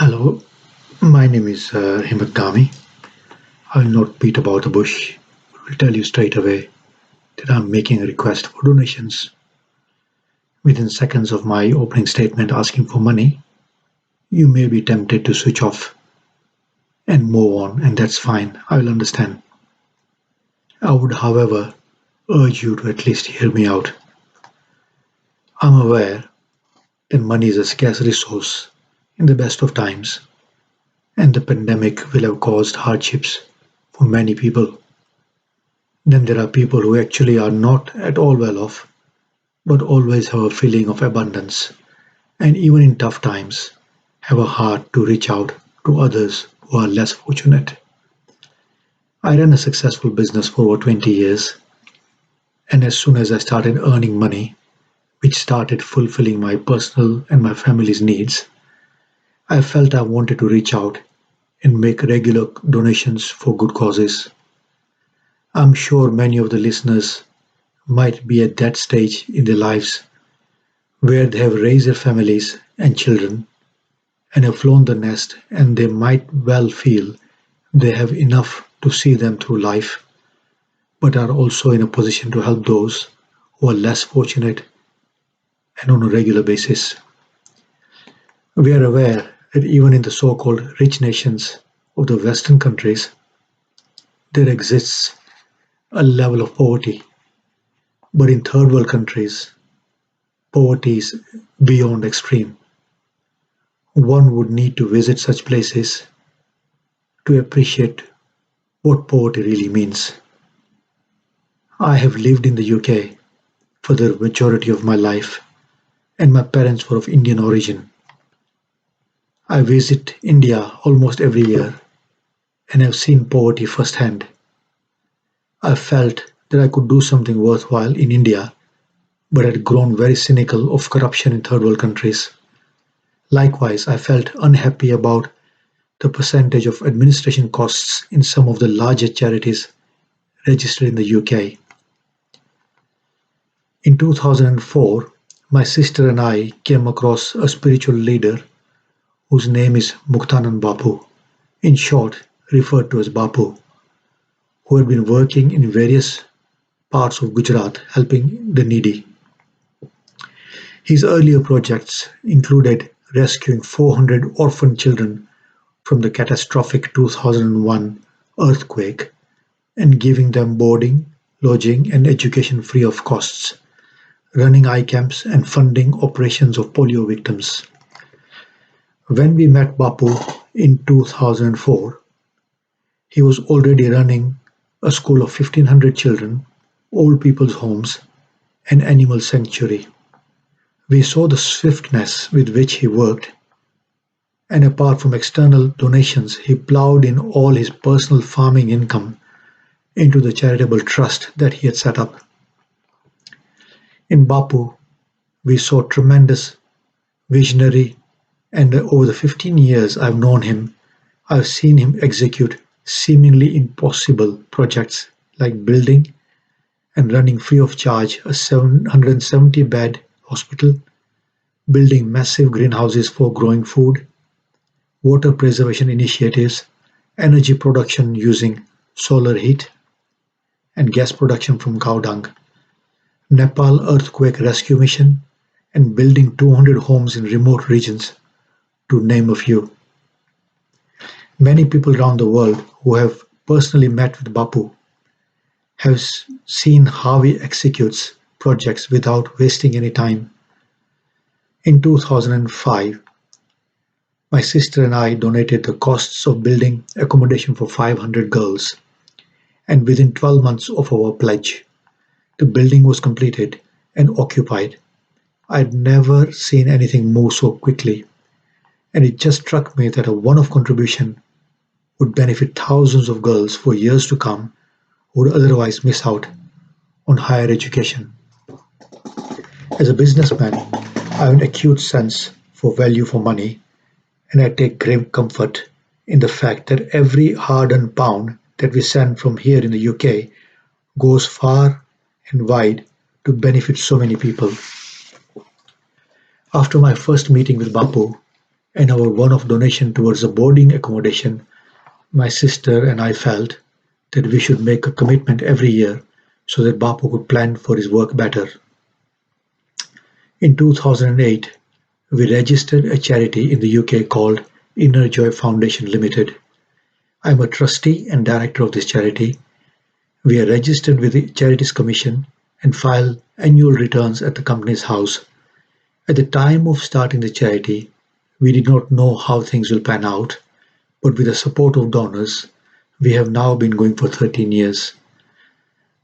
Hello, my name is Himmat Gami. I will not beat about the bush. I will tell you straight away that I am making a request for donations. Within seconds of my opening statement asking for money, you may be tempted to switch off and move on, and that's fine. I will understand. I would, however, urge you to at least hear me out. I'm aware that money is a scarce resource in the best of times, and the pandemic will have caused hardships for many people. Then there are people who actually are not at all well off, but always have a feeling of abundance, and even in tough times, have a heart to reach out to others who are less fortunate. I ran a successful business for over 20 years, and as soon as I started earning money, which started fulfilling my personal and my family's needs, I felt I wanted to reach out and make regular donations for good causes. I'm sure many of the listeners might be at that stage in their lives where they have raised their families and children and have flown the nest, and they might well feel they have enough to see them through life, but are also in a position to help those who are less fortunate and on a regular basis. We are aware that even in the so called rich nations of the Western countries, there exists a level of poverty, but in third world countries, poverty is beyond extreme. One would need to visit such places to appreciate what poverty really means. I have lived in the UK for the majority of my life, and my parents were of Indian origin. I visit India almost every year and have seen poverty firsthand. I felt that I could do something worthwhile in India, but had grown very cynical of corruption in third world countries. Likewise, I felt unhappy about the percentage of administration costs in some of the larger charities registered in the UK. In 2004, my sister and I came across a spiritual leader whose name is Muktanand Bapu, in short, referred to as Bapu, who had been working in various parts of Gujarat helping the needy. His earlier projects included rescuing 400 orphan children from the catastrophic 2001 earthquake and giving them boarding, lodging, and education free of costs, running eye camps and funding operations of polio victims. When we met Bapu in 2004, he was already running a school of 1,500 children, old people's homes, and animal sanctuary. We saw the swiftness with which he worked, and apart from external donations, he plowed in all his personal farming income into the charitable trust that he had set up. In Bapu, we saw tremendous visionary, and over the 15 years I've known him, I've seen him execute seemingly impossible projects like building and running free of charge a 770-bed hospital, building massive greenhouses for growing food, water preservation initiatives, energy production using solar heat, and gas production from cow dung, Nepal earthquake rescue mission, and building 200 homes in remote regions, to name a few. Many people around the world who have personally met with Bapu have seen how he executes projects without wasting any time. In 2005, my sister and I donated the costs of building accommodation for 500 girls, and within 12 months of our pledge, the building was completed and occupied. I'd never seen anything move so quickly, and it just struck me that a one off contribution would benefit thousands of girls for years to come who would otherwise miss out on higher education. As a businessman, I have an acute sense for value for money, and I take great comfort in the fact that every hard earned pound that we send from here in the UK goes far and wide to benefit so many people. After my first meeting with Bapu, and our one-off donation towards the boarding accommodation, my sister and I felt that we should make a commitment every year so that Bapu could plan for his work better. In 2008, we registered a charity in the UK called Inner Joy Foundation Limited. I am a trustee and director of this charity. We are registered with the Charities Commission and file annual returns at the company's house. At the time of starting the charity, we did not know how things will pan out, but with the support of donors, we have now been going for 13 years.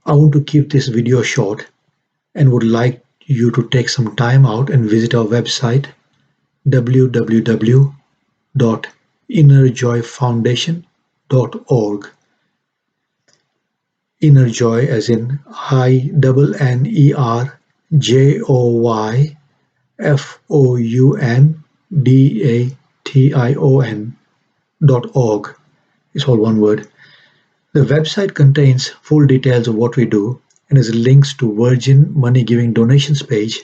I want to keep this video short and would like you to take some time out and visit our website www.innerjoyfoundation.org. Inner Joy as in INNERJOYFOUNDATION.org. It's all one word. The website contains full details of what we do and has links to Virgin Money Giving donations page.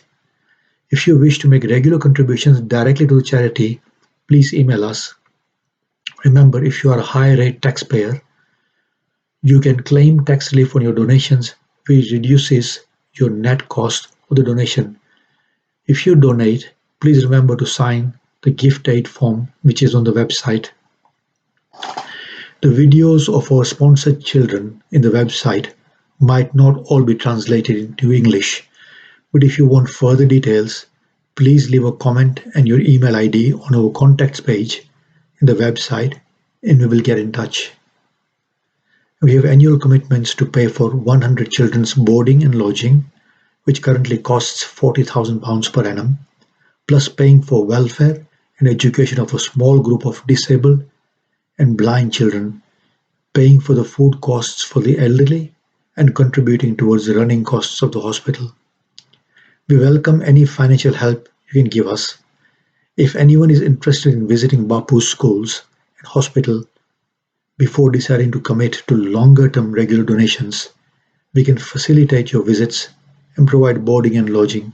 If you wish to make regular contributions directly to the charity, please email us. Remember, if you are a high rate taxpayer, you can claim tax relief on your donations, which reduces your net cost of the donation. If you donate, please remember to sign the gift aid form which is on the website. The videos of our sponsored children in the website might not all be translated into English, but if you want further details, please leave a comment and your email ID on our contacts page in the website and we will get in touch. We have annual commitments to pay for 100 children's boarding and lodging, which currently costs £40,000 per annum, plus paying for welfare and education of a small group of disabled and blind children, paying for the food costs for the elderly, and contributing towards the running costs of the hospital. We welcome any financial help you can give us. If anyone is interested in visiting Bapu's schools and hospital before deciding to commit to longer-term regular donations, we can facilitate your visits and provide boarding and lodging.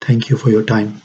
Thank you for your time.